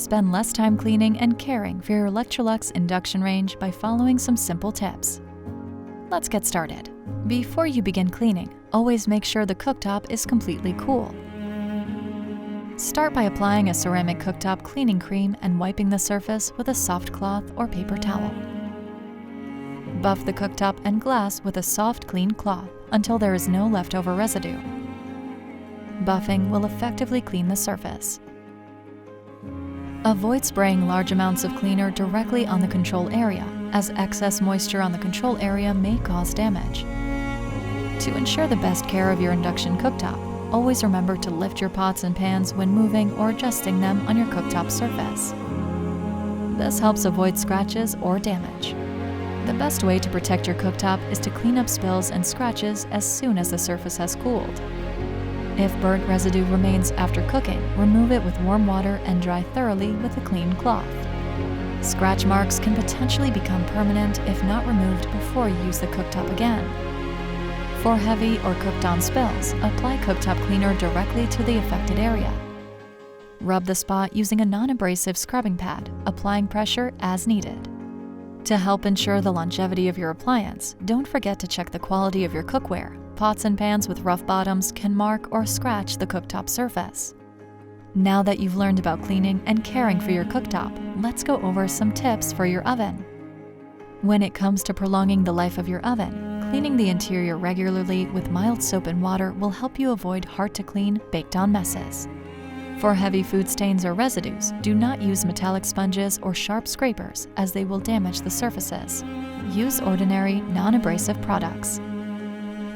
Spend less time cleaning and caring for your Electrolux induction range by following some simple tips. Let's get started. Before you begin cleaning, always make sure the cooktop is completely cool. Start by applying a ceramic cooktop cleaning cream and wiping the surface with a soft cloth or paper towel. Buff the cooktop and glass with a soft, clean cloth until there is no leftover residue. Buffing will effectively clean the surface. Avoid spraying large amounts of cleaner directly on the control area, as excess moisture on the control area may cause damage. To ensure the best care of your induction cooktop, always remember to lift your pots and pans when moving or adjusting them on your cooktop surface. This helps avoid scratches or damage. The best way to protect your cooktop is to clean up spills and scratches as soon as the surface has cooled. If burnt residue remains after cooking, remove it with warm water and dry thoroughly with a clean cloth. Scratch marks can potentially become permanent if not removed before you use the cooktop again. For heavy or cooked-on spills, apply cooktop cleaner directly to the affected area. Rub the spot using a non-abrasive scrubbing pad, applying pressure as needed. To help ensure the longevity of your appliance, don't forget to check the quality of your cookware. Pots and pans with rough bottoms can mark or scratch the cooktop surface. Now that you've learned about cleaning and caring for your cooktop, let's go over some tips for your oven. When it comes to prolonging the life of your oven, cleaning the interior regularly with mild soap and water will help you avoid hard-to-clean, baked-on messes. For heavy food stains or residues, do not use metallic sponges or sharp scrapers as they will damage the surfaces. Use ordinary, non-abrasive products.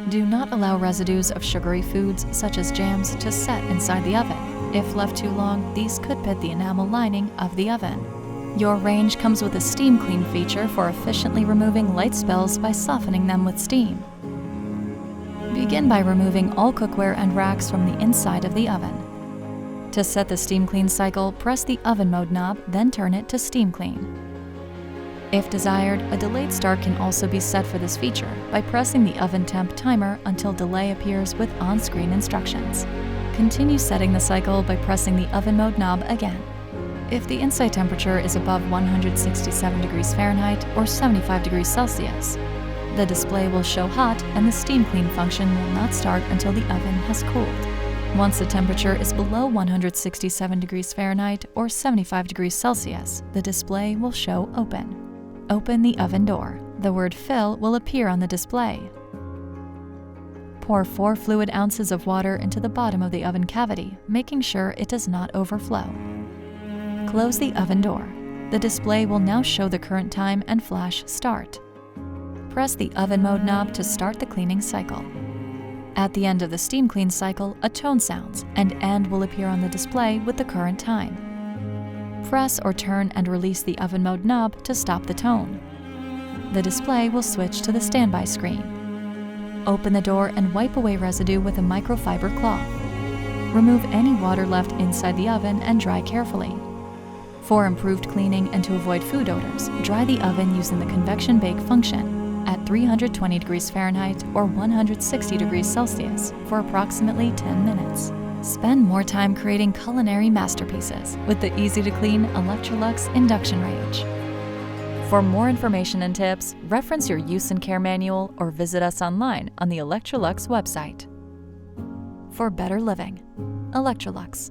Do not allow residues of sugary foods, such as jams, to set inside the oven. If left too long, these could pit the enamel lining of the oven. Your range comes with a steam clean feature for efficiently removing light spills by softening them with steam. Begin by removing all cookware and racks from the inside of the oven. To set the steam clean cycle, press the oven mode knob, then turn it to steam clean. If desired, a delayed start can also be set for this feature by pressing the oven temp timer until delay appears with on-screen instructions. Continue setting the cycle by pressing the oven mode knob again. If the inside temperature is above 167 degrees Fahrenheit or 75 degrees Celsius, the display will show hot and the steam clean function will not start until the oven has cooled. Once the temperature is below 167 degrees Fahrenheit or 75 degrees Celsius, the display will show open. Open the oven door. The word fill will appear on the display. Pour 4 fluid ounces of water into the bottom of the oven cavity, making sure it does not overflow. Close the oven door. The display will now show the current time and flash start. Press the oven mode knob to start the cleaning cycle. At the end of the steam clean cycle, a tone sounds and end will appear on the display with the current time. Press or turn and release the oven mode knob to stop the tone. The display will switch to the standby screen. Open the door and wipe away residue with a microfiber cloth. Remove any water left inside the oven and dry carefully. For improved cleaning and to avoid food odors, dry the oven using the convection bake function at 320 degrees Fahrenheit or 160 degrees Celsius for approximately 10 minutes. Spend more time creating culinary masterpieces with the easy-to-clean Electrolux induction range. For more information and tips, reference your use and care manual or visit us online on the Electrolux website. For better living, Electrolux.